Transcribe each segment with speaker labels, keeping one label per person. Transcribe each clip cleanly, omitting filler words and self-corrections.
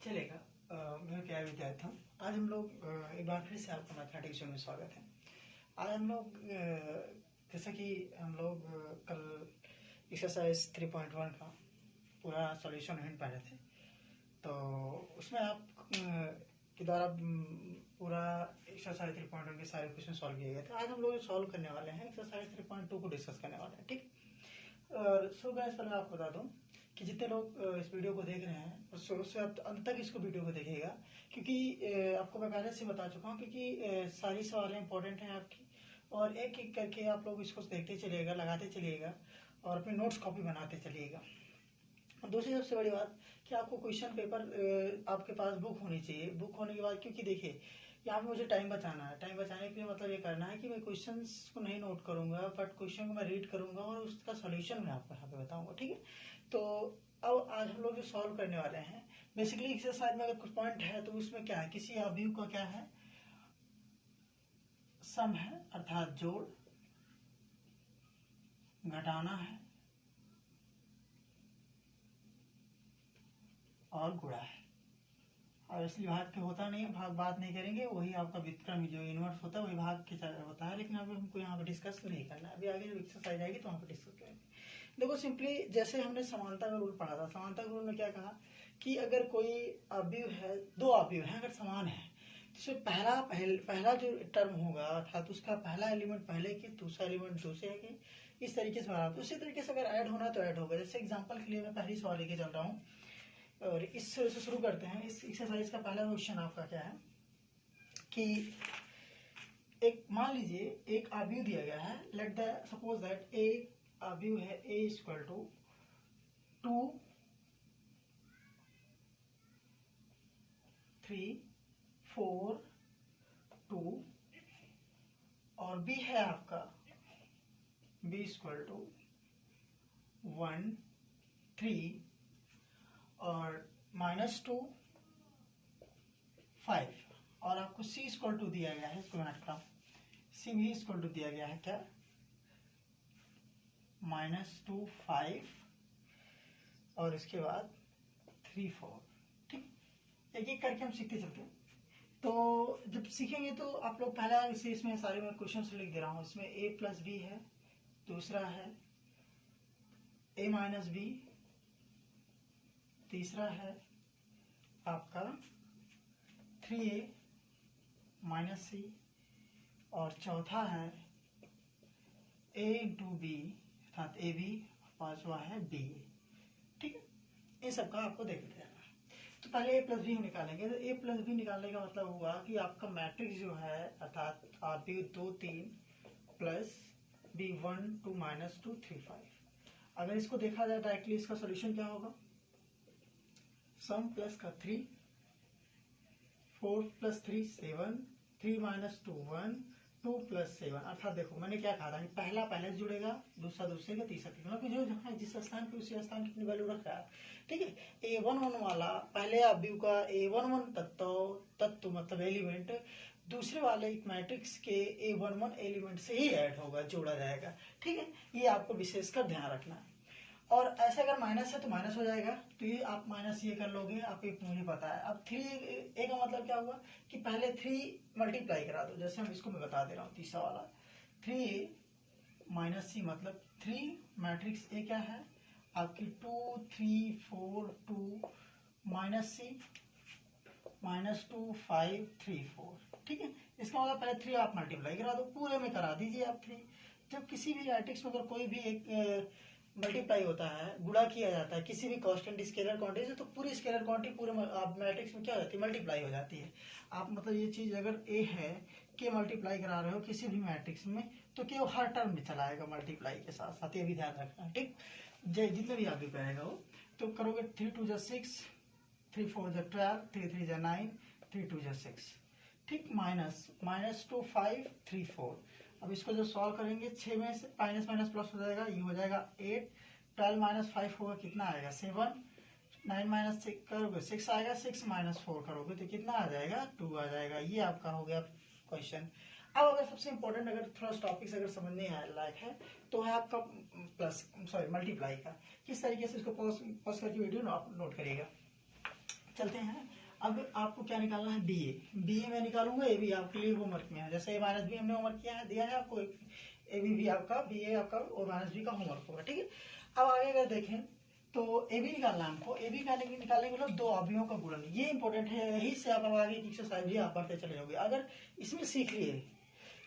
Speaker 1: चलेगा। मैं क्या विद्यार्थी हूँ। आज हम लोग एक बार फिर से आपका मैथमेटिक्स में स्वागत है। आज हम लोग जैसा कि हम लोग कल एक्सरसाइज 3.1 का पूरा सॉल्यूशन हिंट पा रहे थे, तो उसमें आप के द्वारा पूरा एक्सरसाइज 3.1 के सारे क्वेश्चन सॉल्व किए गए थे। आज हम लोग सॉल्व करने वाले हैं एक्सरसाइज 3.2 को डिस्कस करने वाले हैं। ठीक। और सो गाइस, पहले मैं आपको बता दूं कि जितने लोग इस वीडियो को देख रहे हैं शुरू से अब अंत तक इसको वीडियो को देखिएगा, क्योंकि आपको मैं पहले से बता चुका हूँ, क्योंकि सारी सवालें इंपॉर्टेंट हैं आपकी, और एक एक करके आप लोग इसको देखते चलिएगा, लगाते चलिएगा और अपने नोट्स कॉपी बनाते चलिएगा। दूसरी सबसे बड़ी बात कि आपको क्वेश्चन पेपर आपके पास बुक होनी चाहिए। बुक होने के बाद, क्योंकि देखिए यहाँ पे मुझे टाइम बचाना है। टाइम बचाने के लिए मतलब ये करना है कि मैं क्वेश्चंस को नहीं नोट करूंगा, बट क्वेश्चन को मैं रीड करूंगा और उसका सॉल्यूशन मैं आपको यहाँ पे बताऊंगा। ठीक है। तो अब आज हम लोग जो सॉल्व करने वाले हैं, बेसिकली एक्सरसाइज में अगर कुछ पॉइंट है तो उसमें क्या है, किसी अवयव का क्या है, सम है, अर्थात जोड़, घटाना है और गुणा है। और इसलिए भाग के होता नहीं है, भाग बात नहीं करेंगे, वही आपका व्युत्क्रम जो इनवर्स होता है वही भाग के होता है, लेकिन अभी हमको यहाँ पे डिस्कस नहीं करना है। अभी आगे जब एक्सरसाइज आएगी तो वहाँ पे डिस्कस करेंगे। देखो सिंपली जैसे हमने समानता का रूल पढ़ा था, समानता के रूल में क्या कहा कि अगर कोई अवयव है, दो अवयव है अगर समान है, तो पहला जो टर्म होगा अर्थात उसका पहला एलिमेंट पहले की, दूसरा एलिमेंट दूसरे की, इस तरीके से बना। तो उसी तरीके से अगर ऐड होना तो ऐड होगा। जैसे एग्जाम्पल के लिए मैं पहली सवाल लेके चल रहा हूँ और इससे शुरू करते हैं। इस एक्सरसाइज का पहला क्वेश्चन आपका क्या है कि एक मान लीजिए एक अवयव दिया गया है। लेट द सपोज दैट एक अवयव है a इक्वल टू 2 3 4 2 और b है आपका b इक्वल टू 1 3 और -2 5 और आपको c इक्वल टू दिया गया है, इसको मैं हटा हूं, c भी इक्वल टू दिया गया है क्या, -2 5 और इसके बाद 3 4। ठीक, एक एक करके हम सीखते चलते हैं। तो जब सीखेंगे तो आप लोग पहला इसे इसमें सारे मैं क्वेश्चन लिख दे रहा हूं। इसमें a प्लस बी है, दूसरा है a माइनस बी, तीसरा है आपका 3a माइनस सी और चौथा है a इंटू बी अर्थात ए बी, पांचवा है बी। ठीक है, इन सबका आपको देखते रहना। तो पहले a प्लस बी निकालेंगे। तो a प्लस बी निकालने का मतलब हुआ कि आपका मैट्रिक्स जो है अर्थात बी 2 3 प्लस बी 1 2 -2 3 5। अगर इसको देखा जाए डायरेक्टली इसका सोल्यूशन क्या होगा, सम प्लस का 3, 4 प्लस 3 7, 3 -2 1, 2 प्लस 7। अर्थात देखो मैंने क्या कहा था कि पहला पहले जुड़ेगा, दूसरा दूसरे का, तीसरा तीसरा, जो जहाँ जिस स्थान पे उसी स्थान की वैल्यू रख रहा है। ठीक है, a11 वाला पहले अवयव का a11 तत्व मतलब एलिमेंट दूसरे वाले मैट्रिक्स के a11 एलिमेंट से ही ऐड होगा, जोड़ा जाएगा। ठीक है, ये आपको विशेषकर ध्यान रखना है। और ऐसे अगर माइनस है तो माइनस हो जाएगा, तो ये आप माइनस ये कर लोगे, आप एक मुझे पता है। अब 3a का मतलब क्या हुआ कि पहले 3 मल्टीप्लाई करा दो। जैसे हम इसको मैं बता दे रहा हूँ, तीसरा वाला 3a माइनस सी मतलब 3 मैट्रिक्स ए क्या है आपकी 2 3 4 2 माइनस सी -2 5 3 4। ठीक है, इसका मतलब पहले 3 आप मल्टीप्लाई करा दो, पूरे में करा दीजिए आप 3। जब किसी भी मैट्रिक्स में अगर कोई भी एक मल्टीप्लाई होता है, गुणा किया जाता है किसी भी कांस्टेंट स्केलर क्वांटिटी से, तो पूरी स्केलर क्वांटिटी पूरे मैट्रिक्स में क्या हो जाती है, मल्टीप्लाई हो जाती है। आप मतलब ये चीज अगर ए है के मल्टीप्लाई करा रहे हो किसी भी मैट्रिक्स में, तो के हर टर्म में चलाएगा मल्टीप्लाई के साथ साथ, ये भी ध्यान रखना। ठीक, जितने भी आगे पाएगा वो तो करोगे 3 2 6, 3 4 12, 3 3 9, 3 2 6। ठीक, -2 5 3 4। अब इसको जो सॉल्व करेंगे 6 में से माइनस माइनस प्लस हो जाएगा, ये हो जाएगा 8, 12 -5 होगा कितना आएगा 7, 9 माइनस 6 करोगे 6 आएगा, 6 -4 करोगे तो कितना आ जाएगा 2 आ जाएगा। ये आपका हो गया क्वेश्चन। अब अगर सबसे इंपॉर्टेंट अगर थोड़ा टॉपिक्स अगर समझने लायक है तो है आपका मल्टीप्लाई का। किस तरीके से इसको पॉज करके वीडियो नोट करिएगा। चलते हैं। अब आपको क्या निकालना है, बी ए मैं निकालूंगा, ए बी आपके लिए होमवर्क में है, जैसे ए माइनस बी हमने होमवर्क किया है, दिया है आपको, ए बी भी आपका, बी ए आपका और माइनस बी का होमवर्क होगा, ठीक है। अब आगे अगर देखें तो ए बी निकालना है हमको, ए बी निकालने के मतलब दो अवयवों का गुणन, ये इंपॉर्टेंट है, यही से आप आगे की एक्सरसाइज भी आप पढ़ते चले जाओगे। अगर इसमें सीख लिए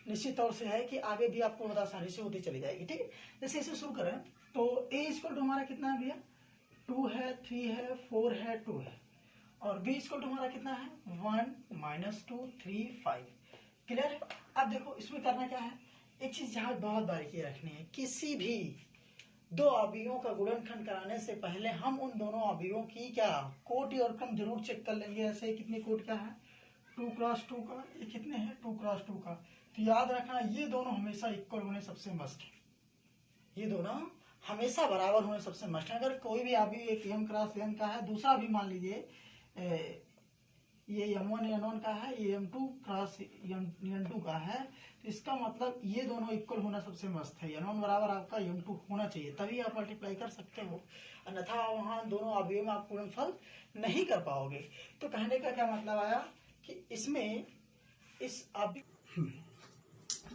Speaker 1: निश्चित तौर से है कि आगे भी आपको बहुत आसानी से होती चली जाएगी, ठीक है। जैसे इसे शुरू करें तो ए इक्वल टू हमारा कितना है भैया, 2 है, 3 है, 4 है, 2 है, और बी इक्वल टू हमारा कितना है, 1 -2 3 5। क्लियर है। अब देखो इसमें करना क्या है, एक चीज जहां बहुत बारीकी रखनी है, किसी भी दो अवयवों का गुणनखंड कराने से पहले हम उन दोनों अवयवों की क्या कोटि और क्रम जरूर चेक कर लेंगे। ऐसे कितनी कोटि क्या है, 2 क्रॉस 2 का, ये कितने हैं 2 क्रॉस 2 का। तो याद रखना ये दोनों हमेशा इक्वल होने सबसे मस्ट है, ये दोनों हमेशा बराबर होने सबसे मस्ट है। अगर कोई भी अभी एक m क्रॉस n का है, दूसरा भी मान लीजिए ये m1 n1 का है, ये m2 क्रॉस n2 का है, तो इसका मतलब ये दोनों इक्वल होना सबसे मस्त है। n1 बराबर आपका m2 होना चाहिए, तभी आप मल्टीप्लाई कर सकते हो, अन्यथा वहां दोनों अवयव में आप गुणनफल नहीं कर पाओगे। तो कहने का क्या मतलब आया कि इसमें इस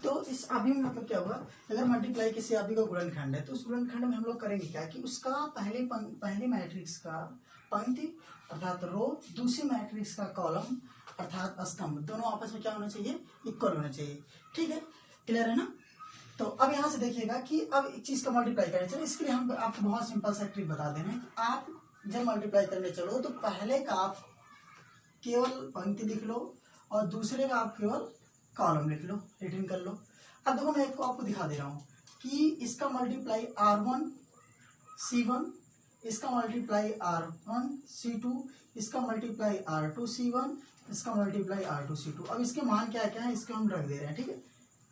Speaker 1: तो इस अभी में मतलब क्या हुआ, अगर मल्टीप्लाई किसी अभी का गुणनखंड है तो उस गुणनखंड में हम लोग करेंगे क्या कि उसका पहले मैट्रिक्स का पंक्ति अर्थात रो, दूसरी मैट्रिक्स का कॉलम अर्थात स्तंभ, दोनों आपस में क्या होना चाहिए, इक्वल होना चाहिए, ठीक है। क्लियर है ना। तो अब यहाँ से देखिएगा कि अब एक चीज का मल्टीप्लाई करना चाहिए, इसके लिए हम आपको बहुत सिंपल सा ट्रिक बता देना है। आप जब मल्टीप्लाई करने चलो तो पहले का आप केवल पंक्ति लिख लो और दूसरे का आप केवल कॉलम लिख लो, रिटर्न कर लो। अब देखो मैं आपको दिखा दे रहा हूं कि इसका मल्टीप्लाई R1 C1, इसका मल्टीप्लाई R1 C2, इसका मल्टीप्लाई R2 C1, इसका मल्टीप्लाई R2 C2। अब इसके मान क्या क्या है इसके हम रख दे रहे हैं, ठीक है।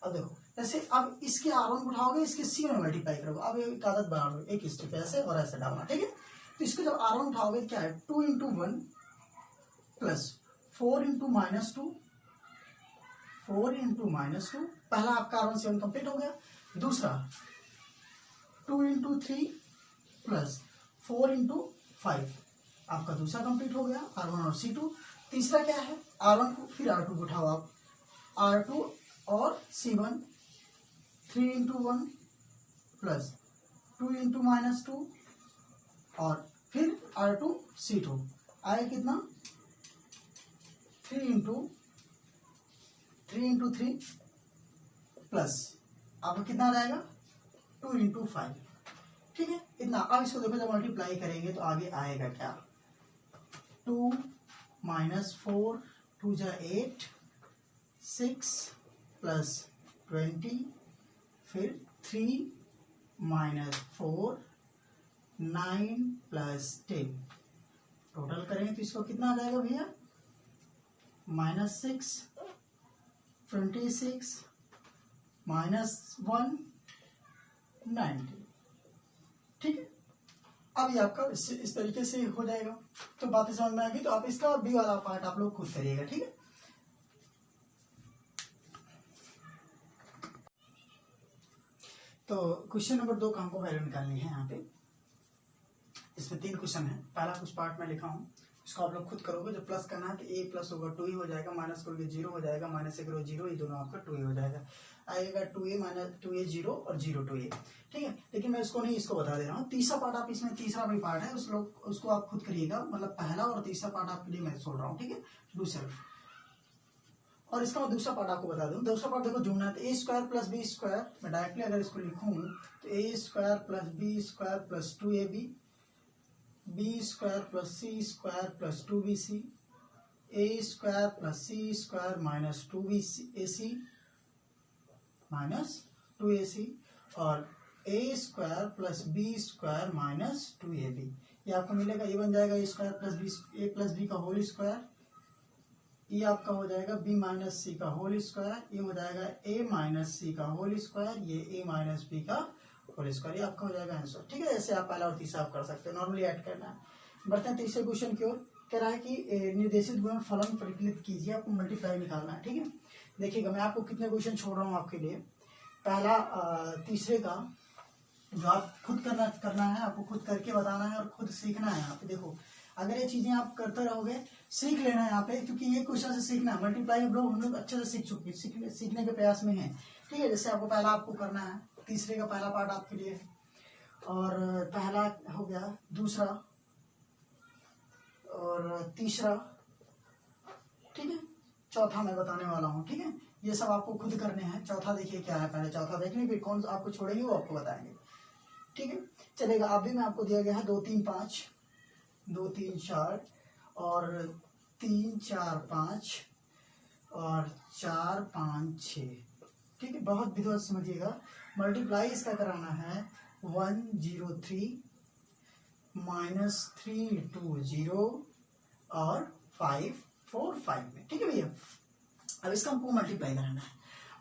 Speaker 1: अब देखो जैसे अब इसके R1 उठाओगे, इसके C में मल्टीप्लाई करोगे। अब एक आदत बना लो, एक स्टेप ऐसे और ऐसे डालना, ठीक है। तो इसको जब R1 उठाओगे क्या है, 2 × 1 प्लस 4 × -2, 4 × -2, पहला आपका R1 C1 कंप्लीट हो गया। दूसरा 2 × 3 प्लस 4 × 5 आपका दूसरा कंप्लीट हो गया, R1 और C2। तीसरा क्या है, R1 को फिर R2 को उठाओ आप, R2 और C1, 3 × 1 प्लस 2 × -2 और फिर R2 C2 आया कितना, 3 × 3 प्लस आपको कितना आ जाएगा, 2 × 5, ठीक है इतना। अब इसको देखो जब मल्टीप्लाई करेंगे तो आगे आएगा क्या, 2 - 4 2 × 8 6 प्लस 20, फिर 3 - 4 9 प्लस 10, टोटल करेंगे तो इसको कितना आ जाएगा भैया, -6 26 -1 90, ठीक है। अब ये आपका इस तरीके से हो जाएगा। तो बातें समझ में आ गई, तो आप इसका बी वाला पार्ट आप लोग खुद करिएगा, ठीक है। तो क्वेश्चन नंबर 2 का हमको वैल्यू निकालनी है। यहाँ पे इसमें 3 क्वेश्चन है, पहला कुछ पार्ट में लिखा हूँ, इसको आप लोग खुद करोगे। जब प्लस करना है तो a प्लस होगा 2 ही हो जाएगा, माइनस करोगे 0 हो जाएगा, माइनस से करो 0, ये दोनों आपका 2 ही हो जाएगा। आएगा 2a - 2a 0 और 0 2a, ठीक है। लेकिन मैं इसको नहीं, इसको बता दे रहा हूँ। तीसरा पार्ट आप इसमें, तीसरा भी पार्ट है उसको आप खुद करिएगा, मतलब पहला और तीसरा पार्ट आपके लिए मैं छोड़ रहा हूँ, ठीक है, डू सेल्फ। और इसका मैं दूसरा पार्ट आपको बता दूं। दूसरा पार्ट देखो जोड़ना है तो a² + b², मैं डायरेक्टली अगर इसको लिखूं तो a² + b² + 2ab, b² + c² + 2bc, a² + c² - 2ac - 2ac और a² + b² - 2ab। ये आपको मिलेगा, ये बन जाएगा a² + b का होल स्क्वायर, ये आपका हो जाएगा b - c का होल स्क्वायर, ये हो जाएगा a - c का होल स्क्वायर, ये a - b का होल स्क्वायर, ये आपका हो जाएगा आंसर, ठीक है। ऐसे आप पहला और तीसरा आप कर सकते हैं, नॉर्मली ऐड करना है। बढ़ते हैं तीसरे क्वेश्चन की ओर। कह रहा है कि निर्देशित गुणनफलन परिकलित कीजिए, आपको मल्टीप्लाई निकालना है, ठीक है। देखिएगा मैं आपको कितने क्वेश्चन छोड़ रहा हूँ आपके लिए। पहला तीसरे का जो आप खुद करना है, आपको खुद करके बताना है और खुद सीखना है। आप देखो अगर ये चीजें आप करते रहोगे, सीख लेना है यहाँ पे, क्योंकि ये क्वेश्चन से सीखना है। मल्टीप्लाई हम लोग अच्छे से सीख चुके, सीखने के प्रयास में है। ठीक है, जैसे आपको पहला आपको करना है, तीसरे का पहला पार्ट आपके लिए, और पहला हो गया, दूसरा और तीसरा, ठीक है, चौथा मैं बताने वाला हूँ। ठीक है, ये सब आपको खुद करने हैं। चौथा देखिए क्या है, पहले चौथा देखने, फिर कौन आपको छोड़ेंगे वो आपको बताएंगे। ठीक है, चलेगा। अभी में आपको दिया गया है 2 3 5, 2 3 4 और 3 4 5 और 4 5 6। ठीक है, बहुत विधिवत समझिएगा। मल्टीप्लाई इसका कराना है 103 -320 और 545 में। ठीक है भैया, अब इसका हमको मल्टीप्लाई कराना है।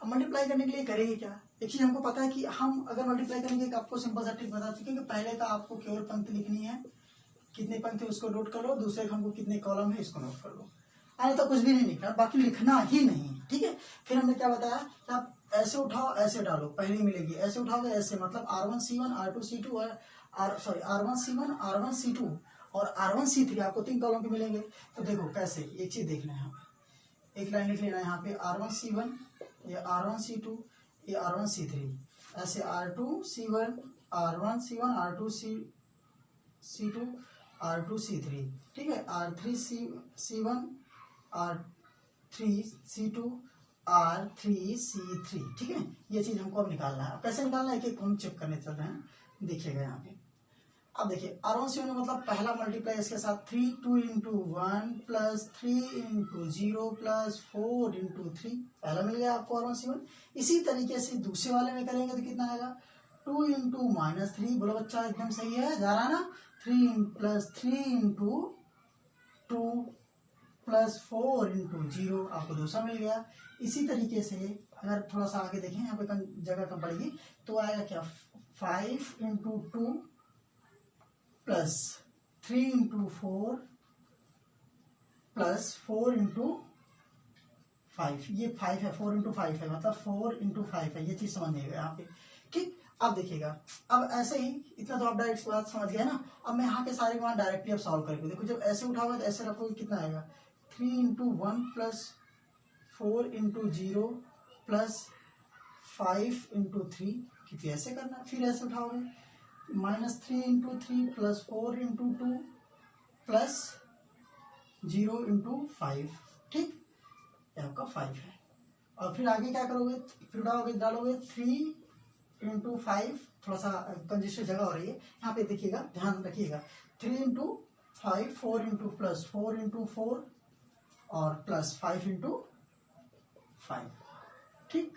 Speaker 1: अब मल्टीप्लाई करने के लिए करेंगे क्या, एक चीज हमको पता है कि हम अगर मल्टीप्लाई करेंगे, आपको सिंपल सा ट्रिक बता चुके हैं कि पहले का आपको केवल पंक्ति लिखनी है, कितने पंक्ति उसको नोट कर लो, दूसरे का हमको कितने कॉलम है इसको नोट कर लो, अरे तो कुछ भी नहीं लिखना, बाकी लिखना ही नहीं। ठीक है, फिर हमने क्या बताया कि आप ऐसे उठाओ ऐसे डालो, पहली मिलेगी, ऐसे उठाओगे ऐसे, मतलब R1C1 R2C2 और R1C1 R1C2 और R1C3 आपको 3 कॉलम के मिलेंगे। तो देखो कैसे, एक चीज देखना है, यहाँ पे एक लाइन लिख लेना है, यहाँ पे R1C1, ये R1C2, ये R1C3, ऐसे R2C1 R1C1 R2C2 R2C3, ठीक है, R3C1 R3C2 R3C3। ठीक है, ये चीज हमको अब निकालना है। कैसे निकालना है, एक हम चेक करने चल रहे हैं, देखिएगा यहाँ पे। अब देखिए R1C1 मतलब पहला मल्टीप्लाई इसके साथ 3 2 × 1 प्लस 3 × 0 प्लस 4 × 3, पहला मिल गया आपको R1C1। इसी तरीके से दूसरे वाले में करेंगे तो कितना आएगा, 2 × -3, बोलो बच्चा एकदम सही है, जा रहा ना, 3 + 3 × 2 प्लस 4 × 0, आपको दूसरा मिल गया। इसी तरीके से अगर थोड़ा सा आगे देखें, यहाँ पे जगह कम पड़ेगी, तो आएगा क्या, 5 × 2 प्लस 3 × 4 प्लस 4 × 5, ये 5 है, 4 × 5 है, मतलब 4 × 5 है, ये चीज समझिएगा यहाँ पे। ठीक, अब देखिएगा, अब ऐसे ही इतना तो आप डायरेक्ट बात समझ गए ना। अब मैं यहाँ के सारे मान डायरेक्टली अब सॉल्व करके देखो, जब ऐसे उठाओगे तो ऐसे रखोगे, कितना आएगा, 3 × 1 प्लस 4 × 0 प्लस 5 × 3, क्योंकि ऐसे करना। फिर ऐसे उठाओगे, -3 × 3 प्लस 4 × 2 प्लस 0 × 5। ठीक, आपका 5 है। और फिर आगे क्या करोगे, फिर डालोगे 3 × 5, थोड़ा सा कंजेस्टेड जगह हो रही है यहाँ पे, देखिएगा ध्यान रखिएगा, 3 × 5 4 × प्लस 4 × 4 और प्लस 5 × 5। ठीक,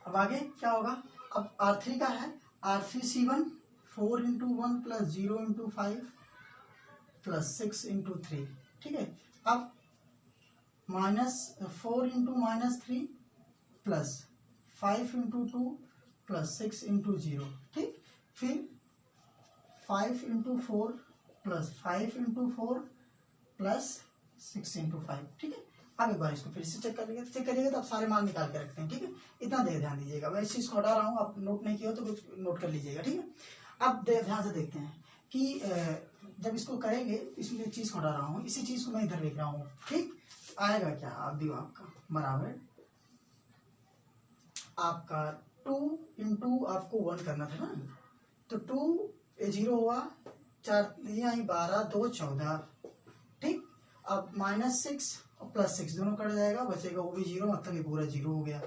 Speaker 1: अब आगे क्या होगा, अब R3 का है, R3C1 4 × 1 प्लस 0 × 5 प्लस 6 × 3। ठीक है, अब -4 × -3 प्लस 5 × 2 प्लस 6 × 0। ठीक, फिर 5 × 4 प्लस 5 × 4 प्लस 6 × 5। ठीक है, अब एक बार इसको फिर से चेक करिएगा तो आप सारे मान निकाल के रखते हैं। ठीक है, इतना ध्यान दीजिएगा, मैं इस चीज को हटा रहा हूँ, आप नोट नहीं किया हो तो कुछ नोट कर लीजिएगा। ठीक है, अब ध्यान से देखते हैं कि जब इसको करेंगे, इसलिए चीज को हटा रहा हूँ, इसी चीज को मैं इधर लिख रहा हूँ। ठीक, आएगा क्या, आप दियो आपका बराबर, आपका 2 × आपको 1 करना था ना, तो 2 0 हुआ, 4 12 2 14। ठीक, अब -6 और +6 दोनों कट जाएगा, बचेगा वो भी 0, मतलब ये पूरा 0 हो गया।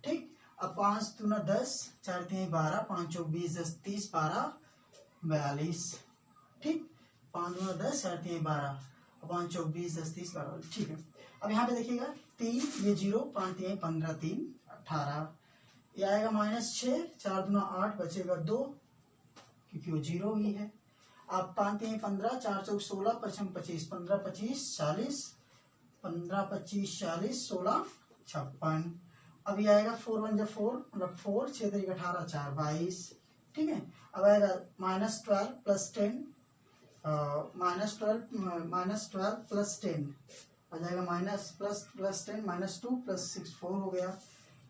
Speaker 1: ठीक, अब 5 दूना 10, 4 3 12, 5 4 20 10 30 12 42। ठीक, 5 दूना 10, 4 3 12, 5 4 20 10 30 12। ठीक है, अब यहाँ पे देखिएगा 3, ये 0, 5 3 15 3 18, ये आएगा -6, 4 दूना 8, बचेगा 2, क्योंकि वो 0 ही है। अब 5 3 15, 4 4 16, 5 25, 15 25 40, 15 25 40 16 56। अब ये आएगा 4 1 जा 4, मतलब 4 6 3 18 4 22। ठीक है, अब आएगा -12 प्लस 10, -12 प्लस 10 आ जाएगा, प्लस 10 -2 प्लस 6 4 हो गया।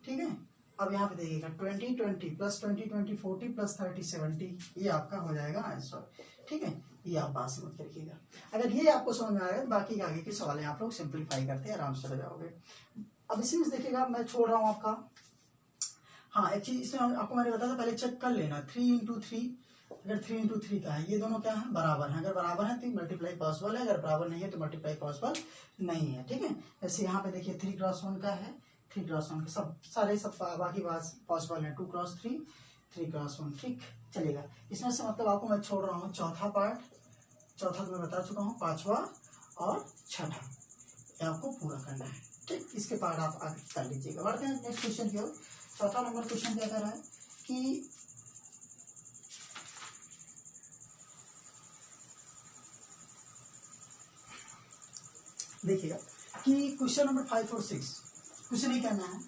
Speaker 1: ठीक है, अब यहाँ पे देखिएगा 20 20 प्लस 20 20 40 प्लस 30 70, ये आपका हो जाएगा आंसर। ठीक है, ये आप बात समझ के रखिएगा। अगर ये आपको समझ में आएगा तो बाकी आगे के सवाल आप लोग सिंप्लीफाई करते हैं, आराम से चले जाओगे। अब इसी में देखिएगा, मैं छोड़ रहा हूँ आपका। हाँ, एक चीज इसमें आपको मैंने बताया था, पहले चेक कर लेना 3 इंटू 3, अगर 3 इंटू 3 का है, ये दोनों क्या है, बराबर है। अगर बराबर है तो मल्टीप्लाई पॉसिबल है, अगर बराबर नहीं है तो मल्टीप्लाई पॉसिबल नहीं है। ठीक है, जैसे यहाँ पे देखिए 3 क्रॉस 1 का है, 3 क्रॉस 1 के सब बाकी बात पॉसिबल है। 2 क्रॉस 3, 3 क्रॉस 1, ठीक चलेगा। इसमें से मतलब आपको मैं छोड़ रहा हूँ चौथा पार्ट, चौथा तो मैं बता चुका हूँ, पांचवा और छठा, ये आपको पूरा करना है। ठीक, इसके पार्ट आप आगे कर लीजिएगा। बढ़ते हैं नेक्स्ट क्वेश्चन की ओर। चौथा नंबर क्वेश्चन क्या कर रहा है कि देखिएगा कि क्वेश्चन नंबर 5 और 6 क्वेश्चन ही करना है।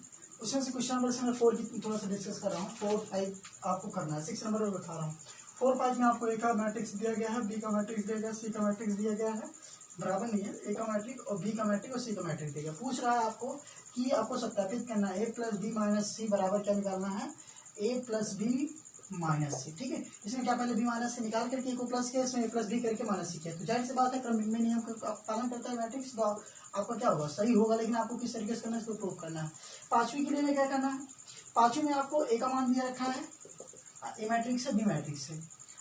Speaker 1: उसमें से क्वेश्चन नंबर से मैं 4 की थोड़ा सा डिस्कस कर रहा हूँ, 4 5 आपको करना है। 6 नंबर पर बता रहा हूँ। 4 5 में आपको ए का मैट्रिक्स दिया गया है, बी का मैट्रिक्स दिया गया है, सी का मैट्रिक्स दिया गया है, बराबर नहीं है, ए का मैट्रिक्स और बी का मैट्रिक्स और सी का मैट्रिक्स दिया गया। पूछ रहा है आपको कि आपको सत्यापित करना है ए प्लस बी माइनस सी बराबर क्या निकालना है, ए प्लस बी माइनस सी। ठीक है, इसमें क्या पहले बी माइनस सी निकाल करके ए को प्लस किया, इसमें ए प्लस बी करके माइनस सी किया, तो जाहिर सी बात है क्रमिक में नियम का पालन करता है मैट्रिक्स, तो आपका क्या होगा, सही होगा। लेकिन आपको किस तरीके से करना है, इसको प्रूव करना है। पांचवी के लिए में क्या करना है, पांचवी में आपको ए का मान दिया रखा है, ए मैट्रिक्स है, बी मैट्रिक्स है,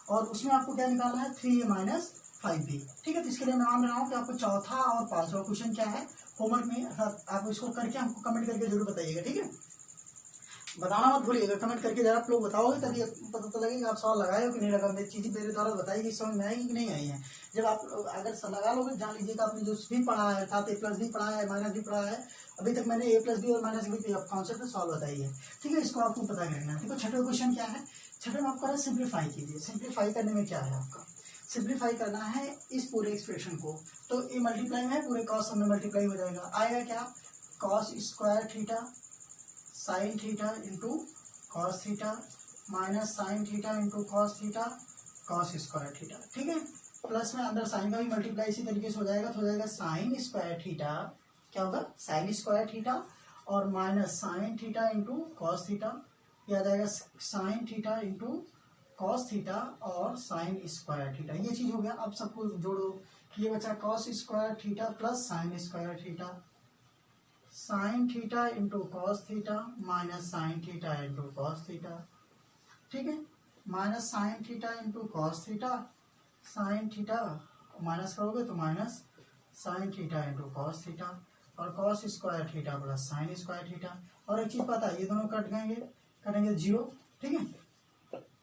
Speaker 1: और उसमें आपको क्या निकालना है, 3a माइनस 5b। ठीक है, तो इसके लिए मैं मान रहा हूँ कि आपको चौथा और पांचवा क्वेश्चन क्या है, होमवर्क में आप इसको करके हमको कमेंट करके जरूर बताइएगा। ठीक है, बताना मत भूलिएगा, कमेंट करके जरा आप लोग बताओगे तभी पता तो लगेगा आप सवाल लगाए हो कि नहीं लगा। मेरी चीजें मेरे द्वारा बताई गई समझ में आएगी कि नहीं आई है। जब आप अगर लगा लोगे, जान लीजिएगा आपने जो भी पढ़ा है, साथ ए प्लस बी पढ़ा है, माइनस बी पढ़ा है, अभी तक मैंने ए प्लस बी और माइनस बी कॉन्सेप्ट सॉल्व बताई है। ठीक है, इसको आपको पता करना है। देखो छठे क्वेश्चन क्या है, छठे में आपको सिंप्लीफाई कीजिए। सिंप्लीफाई करने में क्या है, आपका सिंप्लीफाई करना है इस पूरे एक्सप्रेशन को, तो ये मल्टीप्लाई में पूरे कॉस में मल्टीप्लाई हो जाएगा। आएगा क्या, cos square theta sine theta into cos theta minus sine theta into cos theta cos square theta. ठीक है, प्लस में अंदर साइन का भी मल्टीप्लाई इसी तरीके से हो जाएगा, तो हो जाएगा साइन स्क्वायर थीटा, क्या होगा साइन स्क्वायर थीटा, और minus sine theta into cos theta, यह आ जाएगा sine theta into cos theta और साइन स्क्वायर थीटा। ये चीज हो गया। अब सबको जोड़ो, ये बचा cos square theta plus sine square theta, sine theta into cos theta minus sine theta into cos theta. ठीक है, minus sine theta into cos theta, sine theta minus करोगे तो minus sine theta into cos theta, और cos square theta plus sine square theta. और एक चीज पता है, ये दोनों कटेंगे जीरो। ठीक है,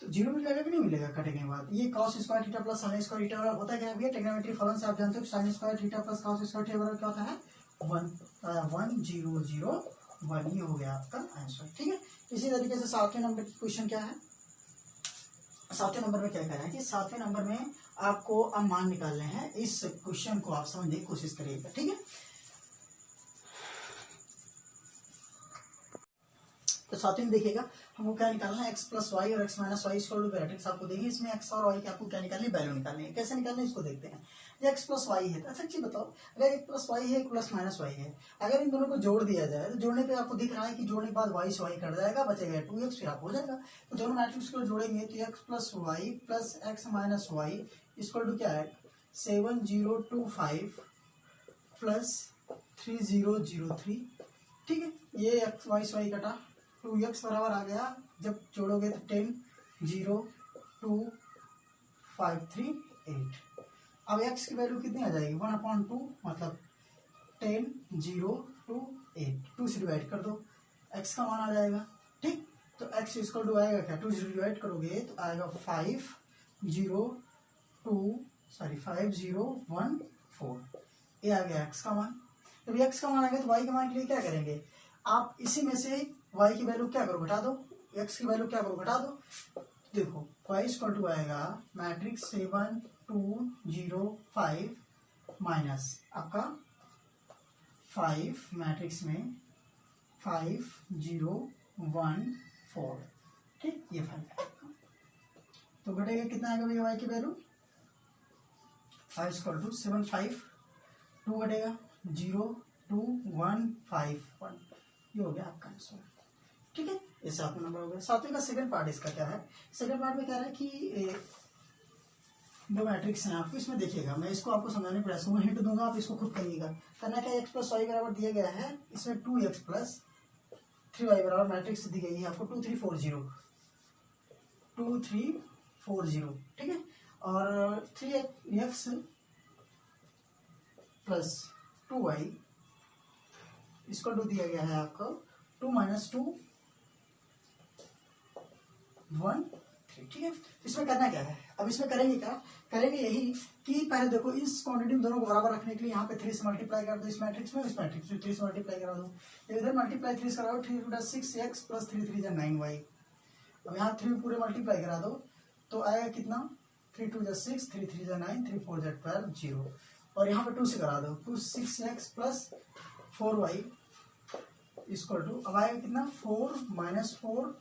Speaker 1: तो जीरो मिलेगा कि नहीं मिलेगा कटेंगे के बाद। ये cos square theta plus sine square theta होता है क्या भैया, ट्रिग्नोमेट्री फलन से आप जानते हो sine square theta plus cos square theta क्या होता है, 1001। ये हो गया आपका आंसर। ठीक है, इसी तरीके से सातवें नंबर की क्वेश्चन क्या है, सातवें नंबर में क्या कह रहा है कि सातवें नंबर में आपको अब मान निकालने हैं। इस क्वेश्चन को आप समझने की कोशिश करिएगा। ठीक है, तो सातवें में देखिएगा हमको क्या निकालना है, एक्स प्लस वाई और X minus Y equal to matrix आपको देंगे। इसमें एक्स और वाई की आपको क्या निकालनी है, वैल्यू निकालनी है। कैसे निकालना है इसको देखते हैं। ये एक्स प्लस वाई है, अच्छा चीज बताओ, अगर एक प्लस वाई है एक प्लस माइनस वाई है, अगर इन दोनों को जोड़ दिया जाए तो जोड़ने पे आपको दिख रहा है कि जोड़ने के बाद वाई से वाई कट जाएगा, बचेगा 2x, फिर आप हो जाएगा। तो दोनों मैट्रिक्स को जोड़ेंगे तो X plus Y plus X minus Y equal to क्या है, 7025 प्लस 3003। ठीक है, ये एक्स वाई से वाई कटा, 2x बराबर आ गया, जब जोड़ोगे तो 10,0,2,538। अब x की वैल्यू कितनी आ जाएगी, 1/2, मतलब 10,0,2,8, 2 से डिवाइड कर दो, x का मान आ जाएगा। ठीक, तो x इक्वल टू आएगा क्या, 2 से डिवाइड करोगे तो आएगा 5014, ये आ गया x का मान। जब x का मान आ गया तो y के मान के लिए क्या करेंगे, आप इसी में से y की वैल्यू क्या करो, घटा दो, x की वैल्यू क्या करो, घटा दो। देखो y इक्वल टू आएगा मैट्रिक्स 7205 माइनस आपका 5 मैट्रिक्स में 5014। ठीक, ये 5 तो घटेगा कितना आएगा भैया y की वैल्यू, y इक्वल टू 75, 2 घटेगा 02151, ये हो गया आपका आंसर। ठीक है, ये सातवें नंबर हो गया। सातवें का सेकंड पार्ट इसका क्या है, सेकंड पार्ट में कह रहा है कि दो मैट्रिक्स हैं आपको, इसमें देखिएगा मैं इसको आपको समझाने का प्रयास करूँगा, हिंट दूंगा, आप इसको खुद करिएगा। करना क्या, एक्स प्लस वाई बराबर दिया गया है, इसमें 2x प्लस 3y बराबर मैट्रिक्स दी गई है आपको 2 3 4 0 2 3 4 0, ठीक है। और 3x प्लस 2y इसको 2 दिया गया है आपको 2 माइनस 2 1 3, ठीक है। इसमें करना क्या है, अब इसमें करेंगे क्या, करेंगे यही कि पहले देखो इस क्वांटिटी में दोनों को बराबर रखने के लिए यहाँ पे 3 से मल्टीप्लाई कर दो, इस मैट्रिक्स में इस मैट्रिक्स में 3 से मल्टीप्लाई करा दो, इधर मल्टीप्लाई 3 से कराओ, 3 × 6x प्लस 3 3 9y। अब यहाँ 3 पूरे मल्टीप्लाई करा दो तो आएगा कितना, 3 2 6 3 3 9 3 4 12 0, और यहाँ पे 2 से करा दो, 2 6x plus 4y equal to, अब आएगा कितना 4 माइनस 4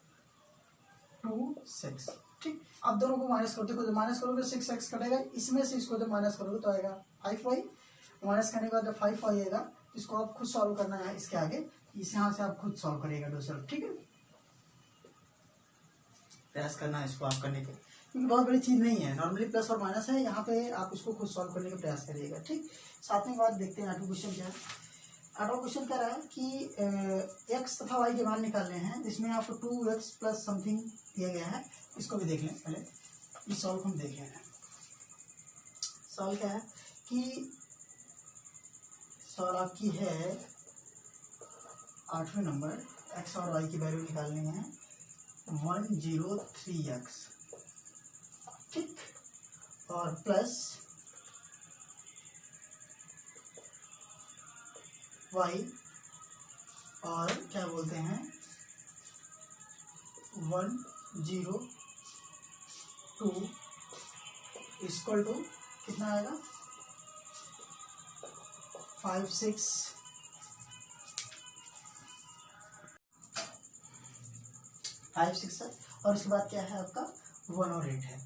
Speaker 1: 2 6, ठीक। अब दोनों को माइनस करो, देखो जब माइनस करोगे 6x कटेगा, इसमें से इसको जब माइनस करोगे तो आएगा 5y, माइनस करने के बाद जब 5y आएगा तो इसको आप खुद सॉल्व करना है, इसके आगे इस यहाँ से आप खुद सॉल्व करिएगा दूसरा, ठीक है। प्रयास करना है इसको आप करने के, क्योंकि बहुत बड़ी चीज नहीं है, नॉर्मली प्लस और माइनस है, यहाँ पे आप इसको खुद सॉल्व करने का प्रयास करिएगा, ठीक। सातवीं बात देखते हैं, आठवां क्वेश्चन क्या है। आठवां क्वेश्चन कह रहा है कि x तथा y के मान निकालने हैं, जिसमें आपको 2x प्लस समथिंग दिया गया है, इसको भी देख लें पहले, इस सॉल्व को हम देख लें। सॉल्व क्या है कि सॉल्व आपकी है 8वें नंबर, x और y की वैल्यू निकालनी है 103x, ठीक, और प्लस y और क्या बोलते हैं 102 इक्वल टू कितना आएगा 5 6 है, और इसके बाद क्या है आपका 1 और 8 है,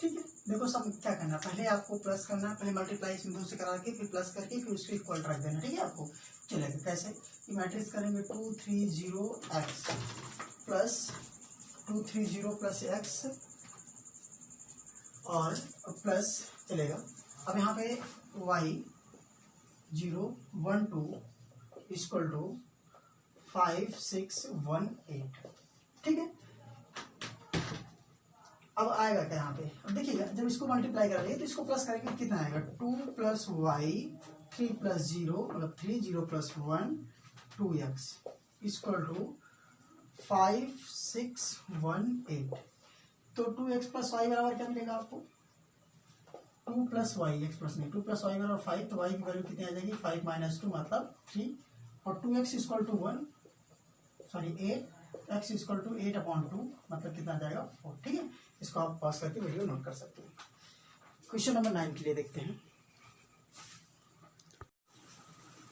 Speaker 1: ठीक है। देखो सब क्या करना, पहले आपको प्लस करना है, पहले मल्टीप्लाई इसमें 2 से करा के फिर प्लस करके फिर उसको इक्वल रख देना, ठीक है। आपको चलेगा कैसे, कि मैट्रिक्स करेंगे 2 3 0 x प्लस 2 3 0 प्लस x और प्लस चलेगा। अब यहाँ पे y 0 1 2 इक्वल टू 5 6 1 8, ठीक है। अब आएगा क्या यहाँ पे, अब देखिएगा जब इसको मल्टीप्लाई करेंगे तो इसको प्लस करेंगे कितना आएगा 2 प्लस वाई 3 प्लस 0 मतलब 3 0 प्लस 1 2x इक्वल टू 5 6 1 8। तो 2x प्लस वाई बराबर क्या मिलेगा आपको 2 प्लस वाई, एक्स प्लस नहीं 2 प्लस वाई बराबर 5, तो वाई की वैल्यू कितनी आ जाएगी 5 माइनस 2 मतलब 3, और 2x equal to 8 x equal to 8/2 मतलब कितना आ जाएगा 4, ठीक है। इसको आप पास करके वीडियो नोट कर सकते हैं। क्वेश्चन नंबर 9 के लिए देखते हैं।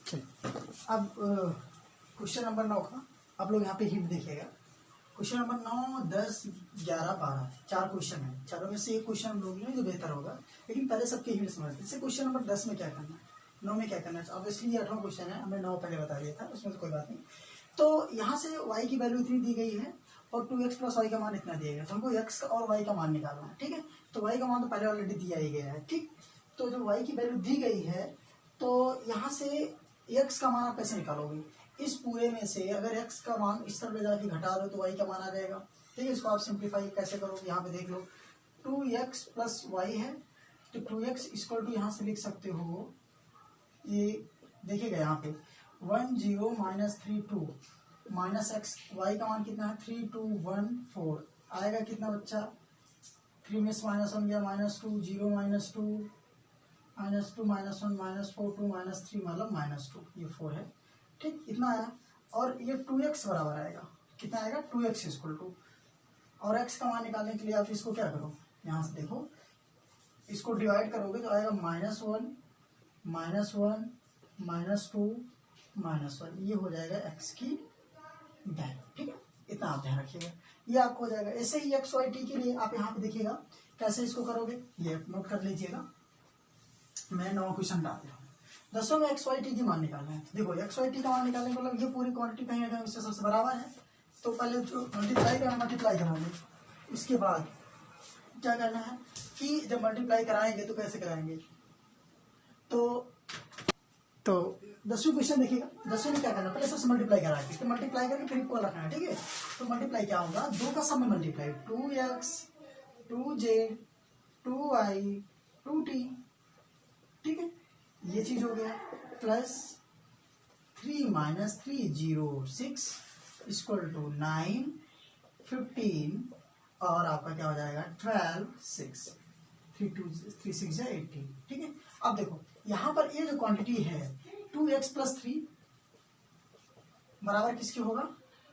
Speaker 1: चलिए अब क्वेश्चन नंबर 9 का आप लोग यहाँ पे हिंट देखिएगा। क्वेश्चन नंबर 9 10 11 12 चार क्वेश्चन है, चारों में से एक क्वेश्चन हम लोग लें जो बेहतर होगा, लेकिन पहले सबके हिंट समझते हैं। क्वेश्चन नंबर 10 में क्या करना है, 9 में क्या करना है, ऑब्वियसली ये 8वां क्वेश्चन है, हमने 9 पहले बता दिया था, उसमें तो कोई बात नहीं। तो यहाँ से y की वैल्यू इतनी दी गई है और 2x प्लस वाई का मान इतना दिया गया, तो हमको x का और y का मान निकालना है, ठीक है। तो y का मान तो पहले ऑलरेडी दिया ही गया है, ठीक। तो जब y की वैल्यू दी गई है तो यहाँ से x का मान आप कैसे निकालोगे, इस पूरे में से अगर x का मान इस तरफ ले जाके घटा दो तो y का मान आ जाएगा, ठीक है। इसको आप सिंप्लीफाई कैसे करोगे, यहाँ पे देख लो 2x प्लस वाई है, तो 2x इक्वल टू यहाँ से लिख सकते हो, ये देखिएगा यहाँ पे 1 0 माइनस 3 2 माइनस एक्स, वाई का मान कितना है 3 2 1 4, आएगा कितना बच्चा 3 में से माइनस 1 गया -2 0 -2 -2 -1 -4 2 -3 मतलब -2, ये 4 है, ठीक, इतना आया। और ये 2x बराबर आएगा, कितना आएगा 2x इक्वल टू, और x का मान निकालने के लिए आप इसको क्या करो, यहाँ से देखो इसको डिवाइड करोगे तो आएगा -1 -2 -1, ये हो जाएगा x की वैल्यू, ठीक है। इतना आप ध्यान रखिएगा, ये आपको हो जाएगा। ऐसे ही एक्स वाई टी के लिए आप यहाँ पे देखिएगा कैसे इसको करोगे, ये नोट कर लीजिएगा। मैं 9वां क्वेश्चन डाल रहा हूँ। 10वें में एक्स वाई टी की मान निकालना है। देखो एक्स वाई टी का मान निकालने का मतलब ये पूरी क्वांटिटी कहीं ना कहीं इससे सबसे बराबर है, तो पहले जो मल्टीप्लाई करोगे, इसके बाद क्या करना है कि जब मल्टीप्लाई कराएंगे तो कैसे कराएंगे। तो 10वीं क्वेश्चन देखिएगा, 10वीं में क्या करना, पहले सबसे मल्टीप्लाई करा के, फिर मल्टीप्लाई करके फिर इक्वल रखना है, ठीक है। तो मल्टीप्लाई क्या होगा, 2 का सम में multiply, 2x 2z 2y 2t, ठीक है, ये चीज हो गया, प्लस 3 - 3 0 6 इक्वल टू 9 15 और आपका क्या हो जाएगा 12 6 3 2 3 6 है 18, ठीक है। अब देखो यहाँ पर ये जो क्वांटिटी है 2x + 3 बराबर किसके होगा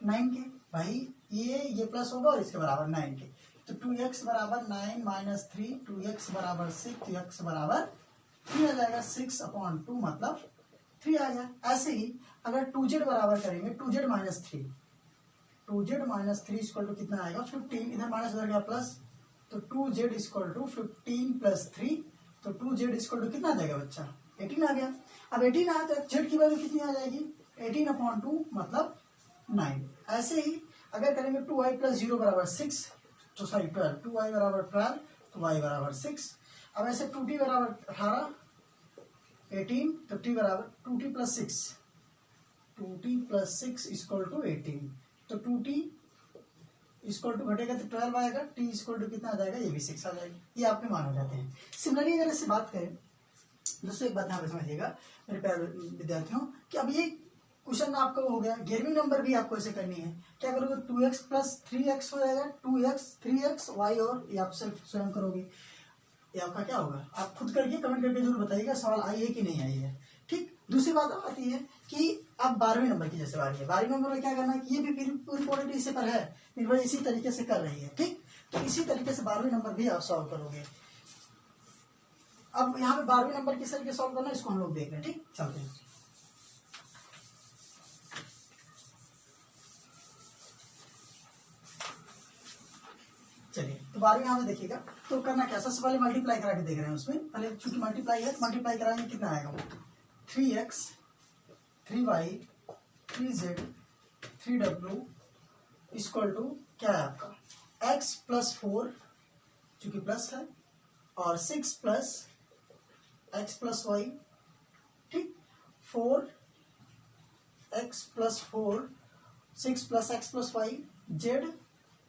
Speaker 1: 9 के, भाई ये प्लस होगा और इसके बराबर 9 के, तो 2x बराबर 9 - 3 2x बराबर 6 तो x बराबर 3 आ जाएगा, 6/2 मतलब 3 आ गया। ऐसे ही अगर 2z बराबर करेंगे 2z - 3 2z - 3 इक्वल टू कितना आएगा 15, इधर माइनस उधर गया प्लस, तो 2z इक्वल टू 15 + 3 तो 2z इक्वल टू कितना आ जाएगा बच्चा 18 आ गया। अब 18 आया तो z की वैल्यू कितनी आ जाएगी 18/2 मतलब 9। ऐसे ही अगर करेंगे 2y + 0 बराबर 6 तो सॉरी 12, 2y बराबर 12 तो y बराबर 6। अब ऐसे 2t बराबर 18 18 तो t बराबर 2t + 6 2t + 6 इक्वल टू 18, तो 2t इक्वल टू घटेगा तो 12 आएगा, t इक्वल टू कितना आ जाएगा, ये भी 6 आ जाएगा, ये आपके मान हो जाते हैं। सिमिलरली अगर इससे बात करें दोस्तों, एक बात यहाँ पे समझिएगा मेरे प्यारे विद्यार्थियों कि अब ये क्वेश्चन आपका हो गया, 11वीं नंबर भी आपको ऐसे करनी है, क्या करोगे 2x + 3x हो जाएगा, 2x 3x y, और ये आप सेल्फ स्वयं करोगे, ये आपका क्या होगा, आप खुद करके कमेंट करके जरूर बताइएगा सवाल आई है कि नहीं आई है, ठीक। दूसरी बात आती है कि अब 12वीं नंबर की जैसे बारी है, 12वीं नंबर में क्या करना है कि ये भी पूरी क्वांटिटी इसी पर है, निर्भर इसी तरीके से कर रही है, ठीक। तो इसी तरीके से 12वीं नंबर भी आप सॉल्व करोगे। अब यहाँ पे 12वीं नंबर किस तरीके सॉल्व करना है इसको हम लोग देख रहे हैं, ठीक, चलते हैं। चलिए तो 12वीं यहाँ पे देखिएगा, तो करना क्या, सबसे पहले मल्टीप्लाई करा के देख रहे हैं उसमें, पहले चूंकि मल्टीप्लाई है तो मल्टीप्लाई कराएंगे कितना आएगा 3x 3y 3z 3w equal to क्या है आपका x + 4 चूंकि प्लस है और 6 + x + y, ठीक, 4x + 4 6 + x + y z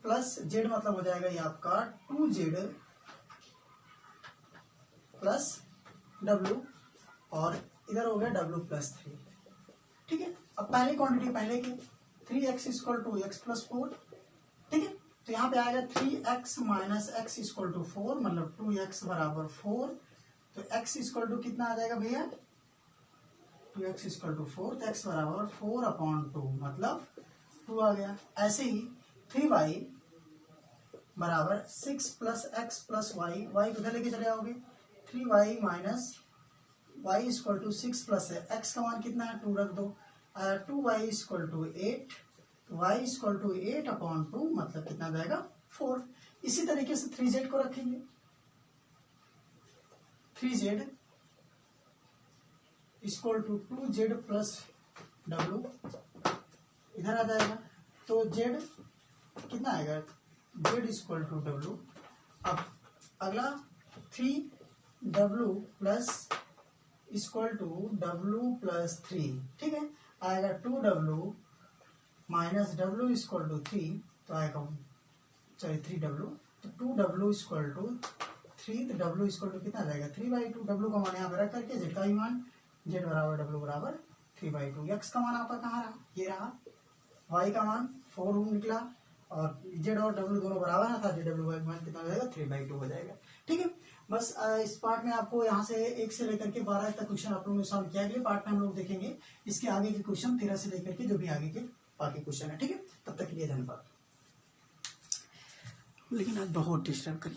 Speaker 1: plus z मतलब हो जाएगा ये आपका 2z प्लस w और इधर हो गया w + 3, ठीक है। अब पहली क्वांटिटी पहले की 3x = x + 4, ठीक है, तो यहाँ पे आएगा 3x - x = 4 मतलब 2x बराबर 4, तो x इक्वल टू कितना आ जाएगा भैया 2x = 4, तो x बराबर 4/2 मतलब 2 आ गया। ऐसे ही 3y बराबर 6 + x + y, y किधर लेके चले आओगे 3y - y = 6 + x का मान कितना है 2 रख दो, 2y = 8, तो y = 8/2 मतलब कितना जाएगा 4। इसी तरीके से 3z को रखेंगे, 3z = 2z + w इधर आ जाएगा, तो z कितना आएगा z = w। अब अगला 3w + w + 3, ठीक है, आएगा 2w - w = 3, तो आएगा सॉरी 3w, तो 2w = 3, तो w = कितना आ जाएगा 3/2, w का मान यहाँ पे रख करके z का ही मान z बराबर w बराबर 3/2, x का मान आपका कहाँ रहा ये रहा, y का मान 4 निकला और z और w दोनों बराबर है था, w का मान कितना हो जाएगा 3/2 हो जाएगा, ठीक है। बस इस पार्ट में आपको यहाँ से 1 से लेकर के 12 तक क्वेश्चन आप लोगों ने सॉल्व किया, अगले पार्ट में हम लोग देखेंगे इसके आगे के क्वेश्चन 13 से लेकर के जो भी आगे के बाकी क्वेश्चन है, ठीक है। तब तक के लिए धन्यवाद। लेकिन आज बहुत डिस्टर्ब कर